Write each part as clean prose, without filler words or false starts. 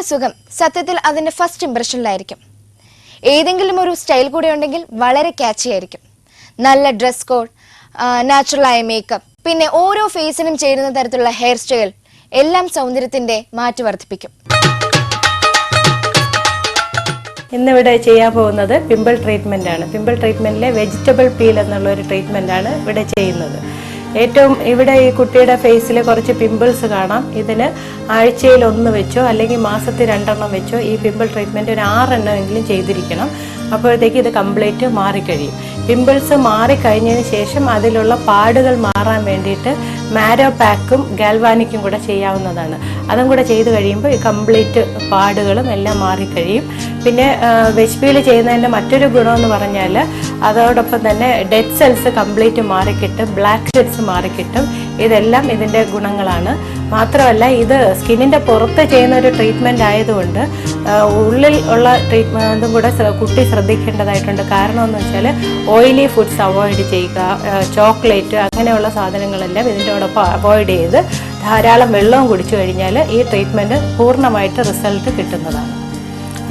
ഒരാളുടെ സുഖം സത്യത്തിൽ അതിന്റെ ഫസ്റ്റ് ഇംപ്രഷനിലായിരിക്കും. ഏതെങ്കിലും ഒരു സ്റ്റൈൽ കൂടെ ഉണ്ടെങ്കിൽ വളരെ ക്യാച്ചി ആയിരിക്കും. നല്ല ഡ്രസ് കോഡ്, നാച്ചുറൽ ആയ മേക്കപ്പ്, പിന്നെ ഓരോ ഫേസിനും ചേരുന്ന തരത്തിലുള്ള ഹെയർ സ്റ്റൈൽ എല്ലാം സൗന്ദര്യത്തിന്റെ മാറ്റു വർദ്ധിപ്പിക്കും. ഇന്നിവിടെ ചെയ്യാൻ പോകുന്നത് പിമ്പിൾ ട്രീറ്റ്മെന്റ് ആണ്. പിമ്പിൾ ട്രീറ്റ്മെന്റിലെ വെജിറ്റബിൾ പീൽ എന്നുള്ള ഒരു ട്രീറ്റ്മെന്റ് ആണ് ഇവിടെ ചെയ്യുന്നത്. ഏറ്റവും ഇവിടെ ഈ കുട്ടിയുടെ ഫേസിൽ കുറച്ച് പിമ്പിൾസ് കാണാം. ഇതിന് ആഴ്ചയിൽ 1 വെച്ചോ അല്ലെങ്കിൽ മാസത്തിൽ 2 വെച്ചോ ഈ പിമ്പിൾ ട്രീറ്റ്മെന്റ് ഒരു 6 എണ്ണമെങ്കിലും ചെയ്തിരിക്കണം. അപ്പോഴത്തേക്ക് ഇത് കംപ്ലീറ്റ് മാറിക്കഴിയും. പിമ്പിൾസ് മാറിക്കഴിഞ്ഞതിന് ശേഷം അതിലുള്ള പാടുകൾ മാറാൻ വേണ്ടിയിട്ട് മാരോ പാക്കും ഗാൽവാനിക്കും കൂടെ ചെയ്യാവുന്നതാണ്. അതും കൂടെ ചെയ്ത് കഴിയുമ്പോൾ ഈ കംപ്ലീറ്റ് പാടുകളും എല്ലാം മാറിക്കഴിയും. പിന്നെ വെജ് പീൽ ചെയ്യുന്നതിൻ്റെ മറ്റൊരു ഗുണമെന്ന് പറഞ്ഞാൽ അതോടൊപ്പം തന്നെ ഡെഡ് സെൽസ് കംപ്ലീറ്റ് മാറിക്കിട്ടും, ബ്ലാക്ക് ഹെഡ്സ് മാറിക്കിട്ടും. ഇതെല്ലാം ഇതിൻ്റെ ഗുണങ്ങളാണ്. മാത്രമല്ല ഇത് സ്കിന്നിൻ്റെ പുറത്ത് ചെയ്യുന്ന ഒരു ട്രീറ്റ്മെൻറ്റ് ആയതുകൊണ്ട് ഉള്ളിൽ ഉള്ള ട്രീറ്റ്മെൻറ്റും കൂടെ കുട്ടി ശ്രദ്ധിക്കേണ്ടതായിട്ടുണ്ട്. കാരണം എന്ന് വെച്ചാൽ ഓയിലി ഫുഡ്സ് അവോയ്ഡ് ചെയ്യുക, ചോക്ലേറ്റ് അങ്ങനെയുള്ള സാധനങ്ങളെല്ലാം ഇതിൻ്റെയോടൊപ്പം അവോയ്ഡ് ചെയ്ത് ധാരാളം വെള്ളവും കുടിച്ചു കഴിഞ്ഞാൽ ഈ ട്രീറ്റ്മെൻറ്റ് പൂർണ്ണമായിട്ട് റിസൾട്ട് കിട്ടുന്നതാണ്.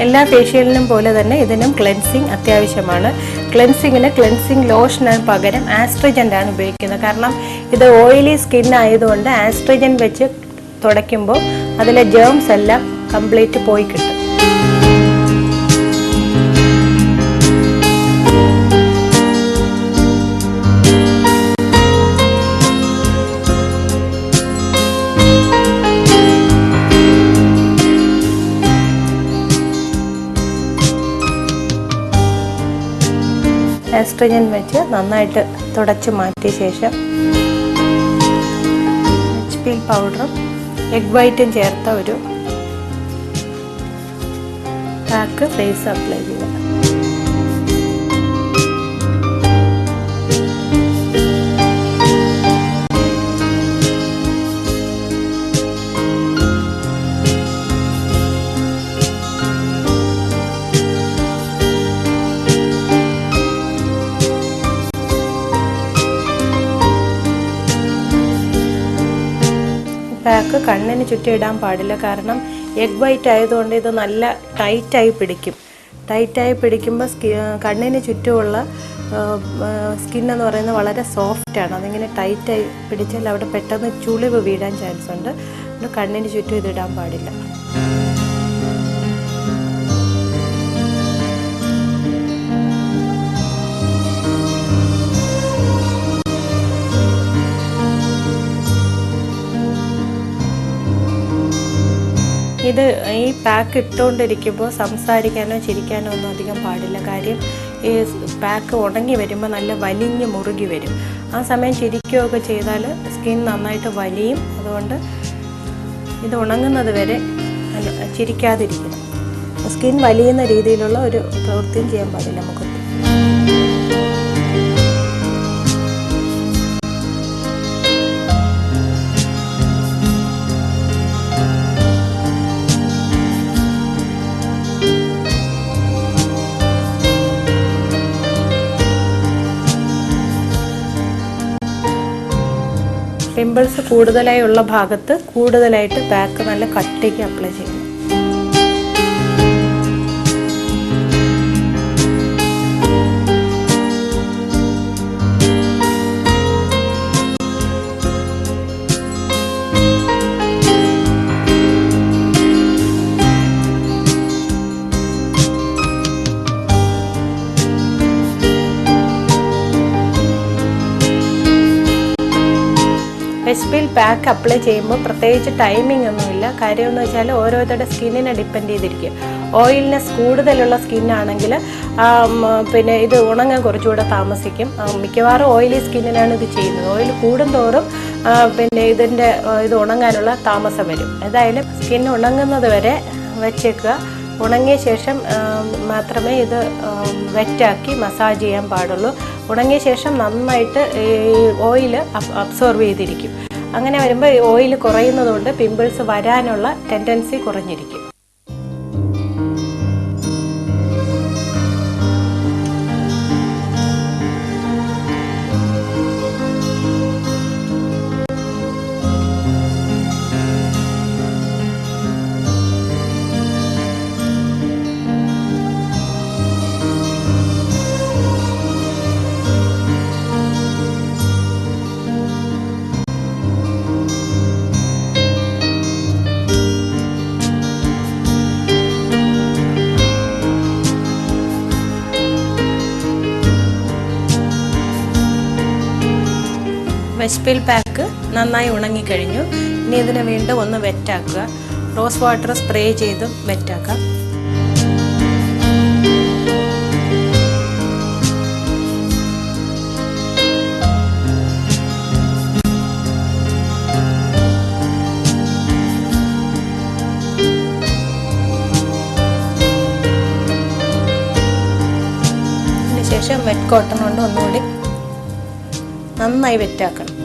എല്ലാ ഫേഷ്യലിനും പോലെ തന്നെ ഇതിനും ക്ലെൻസിങ് അത്യാവശ്യമാണ്. ക്ലെൻസിങ്ങിന് ക്ലെൻസിങ് ലോഷന് പകരം ആസ്ട്രിജൻ്റ് ആണ് ഉപയോഗിക്കുന്നത്. കാരണം ഇത് ഓയിലി സ്കിൻ ആയതുകൊണ്ട് ആസ്ട്രിജൻ വെച്ച് തുടയ്ക്കുമ്പോൾ അതിലെ ജേംസ് എല്ലാം കംപ്ലീറ്റ് പോയി കിട്ടും. ആസ്ട്രിജൻ വെച്ച് നന്നായിട്ട് തുടച്ച് മാറ്റിയ ശേഷം വെജ് പീൽ പൗഡറും എഗ് വൈറ്റും ചേർത്ത ഒരു പാക്ക് ഫേസ് അപ്ലൈ ചെയ്യുക. പാക്ക് കണ്ണിന് ചുറ്റും ഇടാൻ പാടില്ല. കാരണം എഗ് വൈറ്റ് ആയതുകൊണ്ട് ഇത് നല്ല ടൈറ്റായി പിടിക്കും. ടൈറ്റായി പിടിക്കുമ്പോൾ കണ്ണിന് ചുറ്റുമുള്ള സ്കിന്നെന്ന് പറയുന്നത് വളരെ സോഫ്റ്റാണ്. അതിങ്ങനെ ടൈറ്റായി പിടിച്ചാൽ അവിടെ പെട്ടെന്ന് ചുളിവ് വീഴാൻ ചാൻസ് ഉണ്ട്. അതുകൊണ്ട് കണ്ണിന് ചുറ്റും ഇതിടാൻ പാടില്ല. ഇത് ഈ പാക്ക് ഇട്ടുകൊണ്ടിരിക്കുമ്പോൾ സംസാരിക്കാനോ ചിരിക്കാനോ ഒന്നും അധികം പാടില്ല. കാര്യം ഈ പാക്ക് ഉണങ്ങി വരുമ്പോൾ നല്ല വലിഞ്ഞ് മുറുകി വരും. ആ സമയം ചിരിക്കുകയൊക്കെ ചെയ്താൽ സ്കിൻ നന്നായിട്ട് വലിയും. അതുകൊണ്ട് ഇത് ഉണങ്ങുന്നത് വരെ ചിരിക്കാതിരിക്കണം. സ്കിൻ വലിയുന്ന രീതിയിലുള്ള ഒരു പ്രവൃത്തിയും ചെയ്യാൻ പാടില്ല നമുക്ക്. പിമ്പിൾസ് കൂടുതലായി ഉള്ള ഭാഗത്ത് കൂടുതലായിട്ട് പാക്ക് നല്ല കട്ടിക്ക് അപ്ലൈ ചെയ്യണം. വെജ് പീൽ പാക്ക് അപ്ലൈ ചെയ്യുമ്പോൾ പ്രത്യേകിച്ച് ടൈമിംഗ് ഒന്നുമില്ല. കാര്യമെന്ന് വെച്ചാൽ ഓരോരുത്തരുടെ സ്കിന്നിനെ ഡിപ്പെൻഡ് ചെയ്തിരിക്കും. ഓയിൽനെസ് കൂടുതലുള്ള സ്കിന്നാണെങ്കിൽ പിന്നെ ഇത് ഉണങ്ങാൻ കുറച്ചുകൂടെ താമസിക്കും. മിക്കവാറും ഓയിലി സ്കിന്നിനാണ് ഇത് ചെയ്യുന്നത്. ഓയിൽ കൂടുന്തോറും പിന്നെ ഇത് ഉണങ്ങാനുള്ള താമസം വരും. ഏതായാലും സ്കിൻ ഉണങ്ങുന്നത് വരെ വെച്ചേക്കുക. ഉണങ്ങിയ ശേഷം മാത്രമേ ഇത് വെറ്റാക്കി മസാജ് ചെയ്യാൻ പാടുള്ളൂ. ഉണങ്ങിയ ശേഷം നന്നായിട്ട് ഈ ഓയിൽ അബ്സോർവ് ചെയ്തിരിക്കും. അങ്ങനെ വരുമ്പോൾ ഓയിൽ കുറയുന്നതുകൊണ്ട് പിമ്പിൾസ് വരാനുള്ള ടെൻഡൻസി കുറഞ്ഞിരിക്കും. വെജ് പീൽ പാക്ക് നന്നായി ഉണങ്ങിക്കഴിഞ്ഞു. ഇനി ഇതിനെ വീണ്ടും ഒന്ന് വെറ്റാക്കുക. റോസ് വാട്ടർ സ്പ്രേ ചെയ്തും വെറ്റാക്കാം. ശേഷം വെറ്റ് കോട്ടൺ കൊണ്ട് ഒന്നുകൂടി നന്നായി വെറ്റാക്കണം.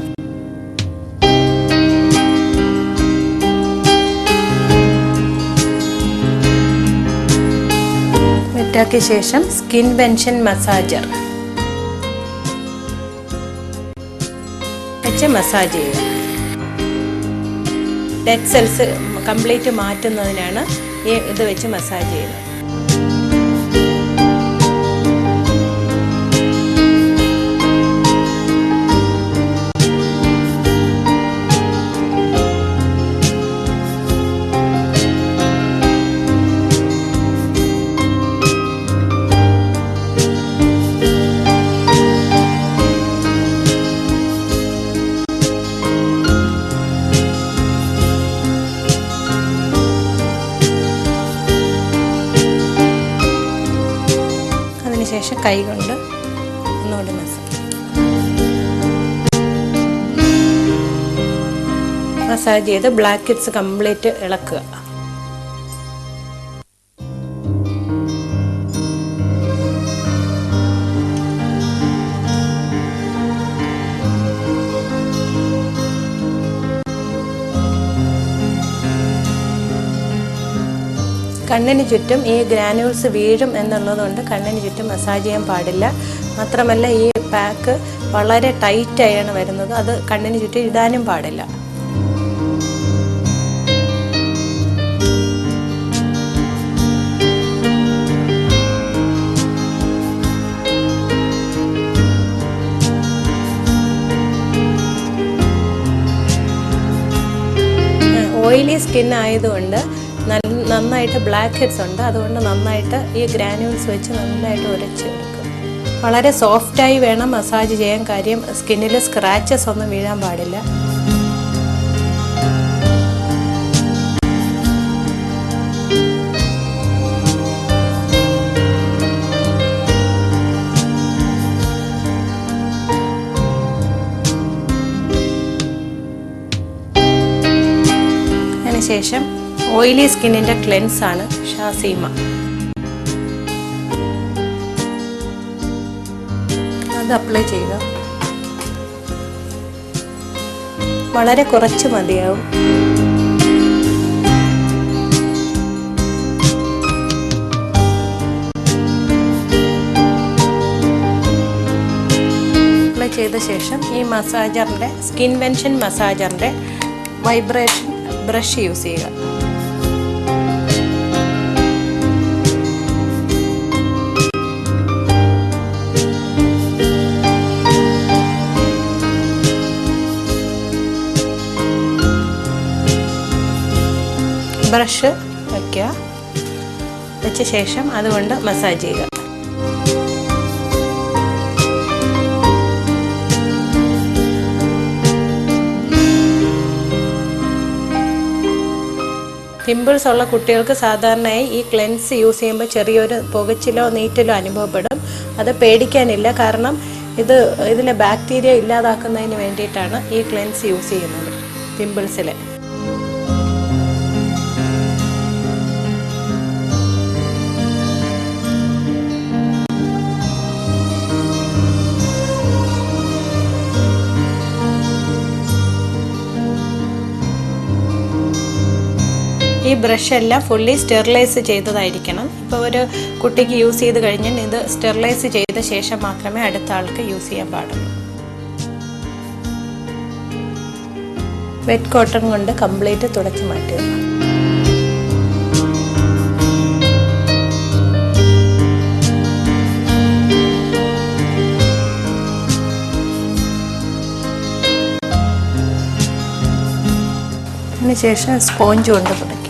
വെറ്റാക്കിയ ശേഷം സ്കിൻ ബെൻഷൻ മസാജർ വെച്ച് മസാജ് ചെയ്യുക. ഡെഡ് സെൽസ് കംപ്ലീറ്റ് മാറ്റുന്നതിനാണ് ഇത് വെച്ച് മസാജ് ചെയ്യുന്നത്. ശേഷം കൈ കൊണ്ട് ഒന്നുകൂടി മസാജ് ചെയ്ത് ബ്ലാക്ക് ഹെഡ്സ് കംപ്ലീറ്റ് ഇളക്കുക. കണ്ണിന് ചുറ്റും ഈ ഗ്രാനുൾസ് വീഴും എന്നുള്ളതുകൊണ്ട് കണ്ണിന് ചുറ്റും മസാജ് ചെയ്യാൻ പാടില്ല. മാത്രമല്ല ഈ പാക്ക് വളരെ ടൈറ്റായാണ് വരുന്നത്. അത് കണ്ണിന് ചുറ്റും ഇടാനും പാടില്ല. ഓയിലി സ്കിൻ ആയതുകൊണ്ട് നന്നായിട്ട് ബ്ലാക്ക് ഹെഡ്സ് ഉണ്ട്. അതുകൊണ്ട് നന്നായിട്ട് ഈ ഗ്രാനുൾസ് വെച്ച് നന്നായിട്ട് ഉരച്ചെടുക്കും. വളരെ സോഫ്റ്റായി വേണം മസാജ് ചെയ്യാൻ. കാര്യം സ്കിന്നിൽ സ്ക്രാച്ചസ് ഒന്നും വീഴാൻ പാടില്ല. അതിനുശേഷം ഓയിലി സ്കിന്നിൻ്റെ ക്ലെൻസാണ് ഷാസീമ. അത് അപ്ലൈ ചെയ്യുക. വളരെ കുറച്ച് മതിയാവും. അപ്ലൈ ചെയ്ത ശേഷം ഈ മസാജറിൻ്റെ സ്കിൻ ബെൻഷൻ മസാജറിൻ്റെ വൈബ്രേഷൻ ബ്രഷ് യൂസ് ചെയ്യുക. ബ്രഷ് വയ്ക്കുക. വെച്ച ശേഷം അതുകൊണ്ട് മസാജ് ചെയ്യുക. പിമ്പിൾസ് ഉള്ള കുട്ടികൾക്ക് സാധാരണയായി ഈ ക്ലെൻസ് യൂസ് ചെയ്യുമ്പോൾ ചെറിയൊരു പുകച്ചിലോ നീറ്റലോ അനുഭവപ്പെടും. അത് പേടിക്കാനില്ല. കാരണം ഇതിലെ ബാക്ടീരിയ ഇല്ലാതാക്കുന്നതിന് വേണ്ടിയിട്ടാണ് ഈ ക്ലെൻസ് യൂസ് ചെയ്യുന്നത് പിമ്പിൾസിൽ. ഈ ബ്രഷ് എല്ലാം ഫുള്ളി സ്റ്റെറിലൈസ് ചെയ്തതായിരിക്കണം. ഇപ്പോൾ ഒരു കുട്ടിക്ക് യൂസ് ചെയ്ത് കഴിഞ്ഞാൽ ഇത് സ്റ്റെറിലൈസ് ചെയ്ത ശേഷം മാത്രമേ അടുത്ത ആൾക്ക് യൂസ് ചെയ്യാൻ പാടുള്ളൂ. വെറ്റ് കോട്ടൺ കൊണ്ട് കംപ്ലീറ്റ് തുടച്ച് മാറ്റുക. അതിനുശേഷം സ്പോഞ്ച് കൊണ്ട് തുടയ്ക്കും.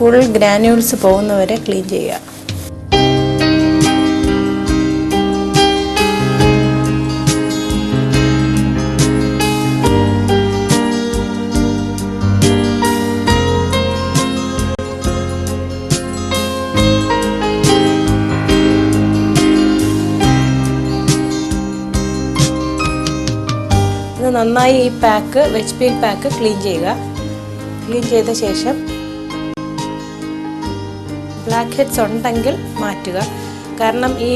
ഫുൾ ഗ്രാന്യൂൾസ് പോകുന്നവരെ ക്ലീൻ ചെയ്യുക. നന്നായി ഈ pack veg peel pack clean ചെയ്യുക. ക്ലീൻ ചെയ്ത ശേഷം ബ്ലാക്ക് ഹെഡ്സ് ഉണ്ടെങ്കിൽ മാറ്റുക. കാരണം ഈ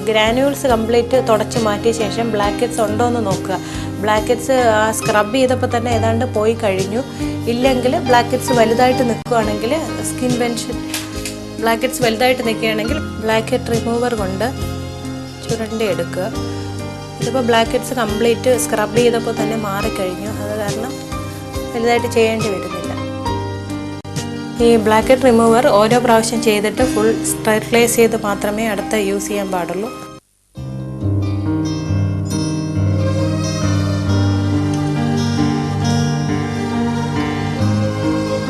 ഗ്രാനുവൽസ് കംപ്ലീറ്റ് തുടച്ച് മാറ്റിയ ശേഷം ബ്ലാക്ക് ഹെഡ്സ് ഉണ്ടോ എന്ന് നോക്കുക. ബ്ലാക്ക് ഹെഡ്സ് സ്ക്രബ് ചെയ്തപ്പോൾ തന്നെ ഏതാണ്ട് പോയി കഴിഞ്ഞു. ഇല്ലെങ്കിൽ ബ്ലാക്ക് ഹെഡ്സ് വലുതായിട്ട് നിൽക്കുകയാണെങ്കിൽ സ്കിൻ ബെൻഷൻ ബ്ലാക്ക് ഹെഡ്സ് വലുതായിട്ട് നിൽക്കുകയാണെങ്കിൽ ബ്ലാക്ക് ഹെഡ് റിമൂവർ കൊണ്ട് ചുരണ്ടി എടുക്കുക. ഇതിപ്പോൾ ബ്ലാക്ക് ഹെഡ്സ് കംപ്ലീറ്റ് സ്ക്രബ് ചെയ്തപ്പോൾ തന്നെ മാറിക്കഴിഞ്ഞു. അത് കാരണം വലുതായിട്ട് ചെയ്യേണ്ടി വരുന്നില്ല. ഈ ബ്ലാക്ക് ഹെഡ് റിമൂവർ ഓരോ പ്രാവശ്യം ചെയ്തിട്ട് ഫുൾ സ്റ്റെറിലൈസ് ചെയ്ത് മാത്രമേ അടുത്ത യൂസ് ചെയ്യാൻ പാടുള്ളൂ.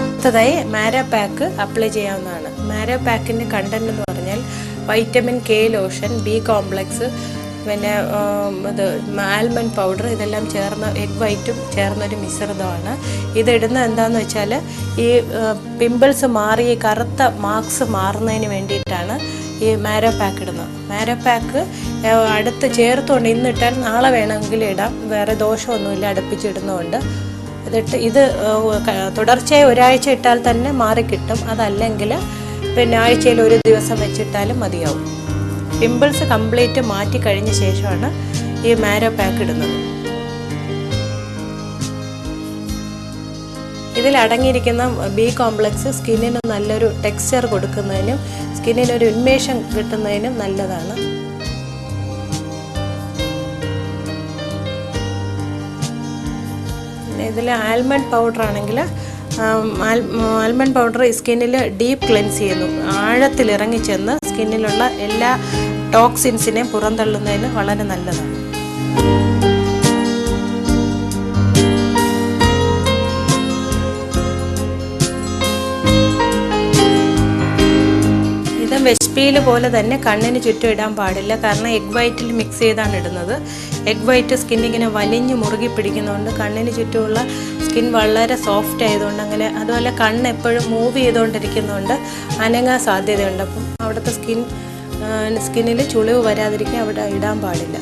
അടുത്തതായി മാരോ പാക്ക് അപ്ലൈ ചെയ്യാവുന്നതാണ്. മാരോ പാക്കിൻ്റെ കണ്ടന്റ് എന്ന് പറഞ്ഞാൽ vitamin K lotion, B complex, പിന്നെ ഇത് ആൽമണ്ട് പൗഡർ, ഇതെല്ലാം ചേർന്ന എഗ് വൈറ്റും ചേർന്നൊരു മിശ്രിതമാണ്. ഇതിടുന്നത് എന്താണെന്ന് വെച്ചാൽ ഈ പിമ്പിൾസ് മാറി ഈ കറുത്ത മാർക്സ് മാറുന്നതിന് വേണ്ടിയിട്ടാണ് ഈ മാരോ പാക്ക് ഇടുന്നത്. മാരോ പാക്ക് അടുത്ത് ചേർത്തുകൊണ്ട് ഇന്നിട്ടാൽ നാളെ വേണമെങ്കിൽ ഇടാം, വേറെ ദോഷമൊന്നുമില്ല അടുപ്പിച്ചിടുന്നതുകൊണ്ട്. ഇത് തുടർച്ചയായി ഒരാഴ്ച ഇട്ടാൽ തന്നെ മാറിക്കിട്ടും. അതല്ലെങ്കിൽ പിന്നെ ആഴ്ചയിൽ ഒരു ദിവസം വെച്ചിട്ടാലും മതിയാവും. പിമ്പിൾസ് കംപ്ലീറ്റ് മാറ്റി കഴിഞ്ഞ ശേഷമാണ് ഈ മാരോ പാക്ക് ഇടുന്നത്. ഇതിൽ അടങ്ങിയിരിക്കുന്ന ബി കോംപ്ലക്സ് സ്കിന്നിന് നല്ലൊരു ടെക്സ്ചർ കൊടുക്കുന്നതിനും സ്കിന്നിനൊരു ഉന്മേഷം കിട്ടുന്നതിനും നല്ലതാണ്. ഇതിൽ ആൽമണ്ട് പൗഡർ ആണെങ്കിൽ ആൽമണ്ട് പൗഡർ സ്കിന്നിൽ ഡീപ്പ് ക്ലെൻസ് ചെയ്യുന്നു. ആഴത്തിലിറങ്ങി ചെന്ന് സ്കിന്നിലുള്ള എല്ലാ ടോക്സിൻസിനെയും പുറന്തള്ളുന്നതിന് വളരെ നല്ലതാണ്. ഇത് വെജ് പീൽ പോലെ തന്നെ കണ്ണിന് ചുറ്റും ഇടാൻ പാടില്ല. കാരണം എഗ് വൈറ്റിൽ മിക്സ് ചെയ്താണ് ഇടുന്നത്. എഗ് വൈറ്റ് സ്കിന്നിങ്ങനെ വലിഞ്ഞ് മുറുകി പിടിക്കുന്നതുകൊണ്ട് കണ്ണിന് ചുറ്റുമുള്ള സ്കിൻ വളരെ സോഫ്റ്റ് ആയതുകൊണ്ട് അങ്ങനെ, അതുപോലെ കണ്ണ് എപ്പോഴും മൂവ് ചെയ്തുകൊണ്ടിരിക്കുന്നതുകൊണ്ട് അനങ്ങാൻ സാധ്യതയുണ്ട്. അപ്പം അവിടുത്തെ സ്കിന്നിൽ ചുളിവ് വരാതിരിക്കാൻ അവിടെ ഇടാൻ പാടില്ല.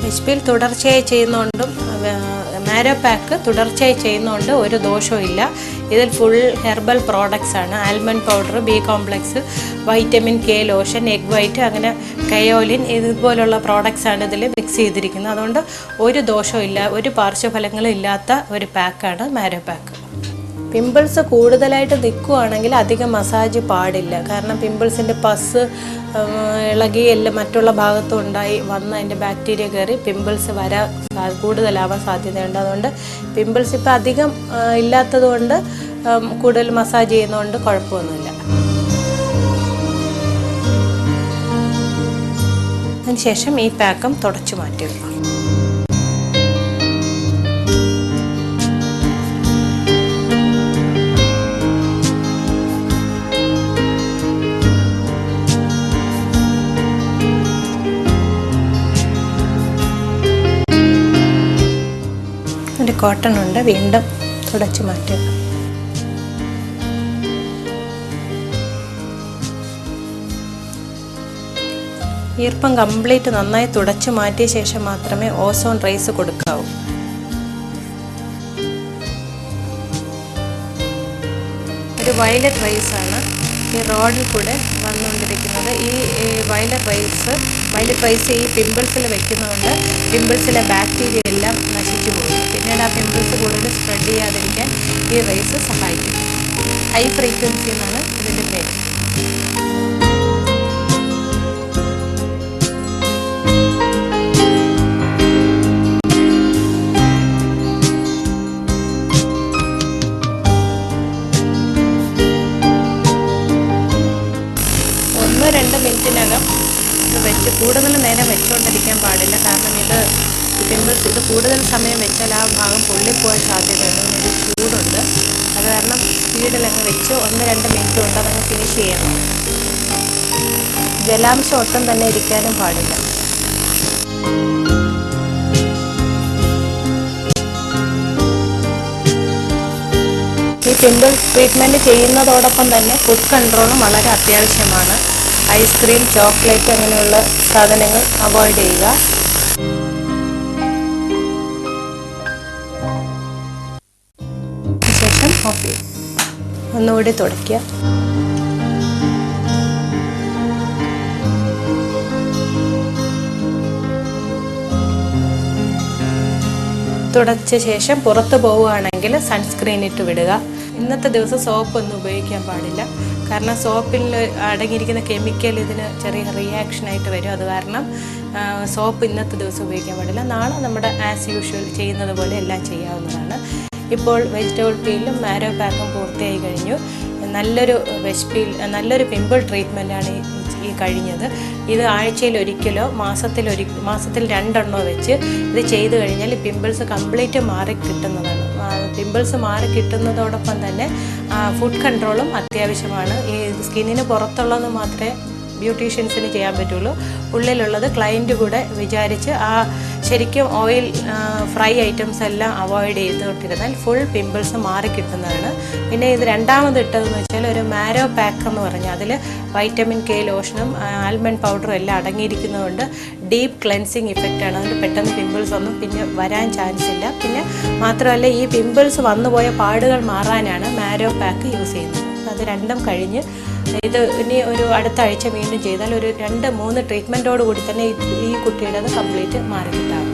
വെജ് പീൽ തുടർച്ചയായി ചെയ്യുന്നതുകൊണ്ടും മാരോ പാക്ക് തുടർച്ചയായി ചെയ്യുന്നതുകൊണ്ട് ഒരു ദോഷവും ഇല്ല. ഇതിൽ ഫുൾ ഹെർബൽ പ്രോഡക്ട്സ് ആണ്. Almond powder, B complex, vitamin K lotion, egg white, അങ്ങനെ കയോലിൻ, ഇതുപോലുള്ള പ്രോഡക്ട്സ് ആണ് ഇതിൽ മിക്സ് ചെയ്തിരിക്കുന്നത്. അതുകൊണ്ട് ഒരു ദോഷവും ഇല്ല, ഒരു പാർശ്വഫലങ്ങളും ഇല്ലാത്ത ഒരു പാക്കാണ് മാരോ പാക്ക്. പിമ്പിൾസ് കൂടുതലായിട്ട് നിൽക്കുകയാണെങ്കിൽ അധികം മസാജ് പാടില്ല. കാരണം പിമ്പിൾസിൻ്റെ പസ് ഇളകി എല്ലാം മറ്റുള്ള ഭാഗത്തും ഉണ്ടായി വന്ന് അതിൻ്റെ ബാക്ടീരിയ കയറി പിമ്പിൾസ് കൂടുതലാവാൻ സാധ്യതയുണ്ട്. അതുകൊണ്ട് പിമ്പിൾസ് ഇപ്പം അധികം ഇല്ലാത്തത് കൊണ്ട് കൂടുതൽ മസാജ് ചെയ്യുന്നതുകൊണ്ട് കുഴപ്പമൊന്നുമില്ല. അതിനുശേഷം ഈ പാക്കും തുടച്ചു മാറ്റുക. ഒരു കോട്ടൺ ഉണ്ട്, വീണ്ടും തുടച്ചു മാറ്റുക. ഈർപ്പം കംപ്ലീറ്റ് നന്നായി തുടച്ചു മാറ്റിയ ശേഷം മാത്രമേ ഓസോൺ റേസ് കൊടുക്കാവൂ. ഒരു വയലറ്റ് റേസാണ് ഈ റോഡിൽ കൂടെ വന്നുകൊണ്ടിരിക്കുന്നത്. ഈ വയലറ്റ് റേസ് ഈ പിമ്പിൾസിൽ വെക്കുന്നതുകൊണ്ട് പിമ്പിൾസിലെ ബാക്ടീരിയ എല്ലാം നശിച്ചു പോകും. പിന്നീട് ആ പിമ്പിൾസ് കൂടുതൽ സ്പ്രെഡ് ചെയ്യാതിരിക്കാൻ ഈ റേസ് സഹായിക്കും. ഹൈ ഫ്രീക്വൻസി എന്നാണ് ഇതിൻ്റെ പേര്. മിനിറ്റിനകം ഇത് വെച്ച് ജലാംശം ഒട്ടും തന്നെ ഇരിക്കാനും പാടില്ല. ഈ പിമ്പിൾ ട്രീറ്റ്മെൻറ്റ് ചെയ്യുന്നതോടൊപ്പം തന്നെ ഫുഡ് കൺട്രോളും വളരെ അത്യാവശ്യമാണ്. ഐസ്ക്രീം, ചോക്ലേറ്റ് അങ്ങനെയുള്ള സാധനങ്ങൾ അവോയ്ഡ് ചെയ്യുക. ശേഷം ഓഫ് ചെയ്യും. ഒന്നുകൂടി തുടയ്ക്കുക. തുടച്ച ശേഷം പുറത്ത് പോവുകയാണെങ്കിൽ സൺസ്ക്രീൻ ഇട്ട് വിടുക. ഇന്നത്തെ ദിവസം സോപ്പൊന്നും ഉപയോഗിക്കാൻ പാടില്ല. കാരണം സോപ്പിൽ അടങ്ങിയിരിക്കുന്ന കെമിക്കൽ ഇതിന് ചെറിയ റിയാക്ഷനായിട്ട് വരും. അത് കാരണം സോപ്പ് ഇന്നത്തെ ദിവസം ഉപയോഗിക്കാൻ പാടില്ല. നാളെ നമ്മുടെ ആസ് യൂഷ്വൽ ചെയ്യുന്നത് പോലെ എല്ലാം ചെയ്യാവുന്നതാണ്. ഇപ്പോൾ വെജിറ്റബിൾ പീലും മാരോ പാക്കും പൂർത്തിയായി കഴിഞ്ഞു. നല്ലൊരു പിമ്പിൾ ട്രീറ്റ്മെൻറ്റാണ് ഈ കഴിഞ്ഞത്. ഇത് ആഴ്ചയിൽ ഒരിക്കലോ മാസത്തിൽ 2 എണ്ണോ വെച്ച് ഇത് ചെയ്തു കഴിഞ്ഞാൽ പിമ്പിൾസ് കംപ്ലീറ്റ് മാറി കിട്ടുന്നതാണ്. പിമ്പിൾസ് മാറി കിട്ടുന്നതോടൊപ്പം തന്നെ ഫുഡ് കൺട്രോളും അത്യാവശ്യമാണ്. ഈ സ്കിന്നിന് പുറത്തുള്ളത് മാത്രമേ ബ്യൂട്ടീഷ്യൻസിന് ചെയ്യാൻ പറ്റുള്ളൂ. ഉള്ളിലുള്ളത് ക്ലയൻറ്റ് കൂടെ വിചാരിച്ച് ശരിക്കും ഓയിൽ ഫ്രൈ ഐറ്റംസ് എല്ലാം അവോയ്ഡ് ചെയ്തുകൊണ്ടിരുന്നാൽ ഫുൾ പിമ്പിൾസ് മാറി കിട്ടുന്നതാണ്. പിന്നെ ഇത് രണ്ടാമത് ഇട്ടതെന്ന് വെച്ചാൽ ഒരു മാരോ പാക്ക് എന്ന് പറഞ്ഞാൽ അതിൽ വൈറ്റമിൻ കെ ലോഷനും ആൽമണ്ട് പൗഡറും എല്ലാം അടങ്ങിയിരിക്കുന്നതുകൊണ്ട് ഡീപ്പ് ക്ലെൻസിങ് ഇഫക്റ്റാണ്. അതുകൊണ്ട് പെട്ടെന്ന് പിമ്പിൾസ് ഒന്നും പിന്നെ വരാൻ ചാൻസ് ഇല്ല. പിന്നെ മാത്രമല്ല ഈ പിമ്പിൾസ് വന്നുപോയ പാടുകൾ മാറാനാണ് മാരോ പാക്ക് യൂസ് ചെയ്യുന്നത്. അത് രണ്ടും കഴിഞ്ഞ് ഇത് ഇനി ഒരു അടുത്ത ആഴ്ച വീണ്ടും ചെയ്താൽ ഒരു 2-3 ട്രീറ്റ്മെൻറ്റോട് കൂടി തന്നെ ഈ കുട്ടിയുടെ അത് കംപ്ലീറ്റ് മാറി കിട്ടാവും.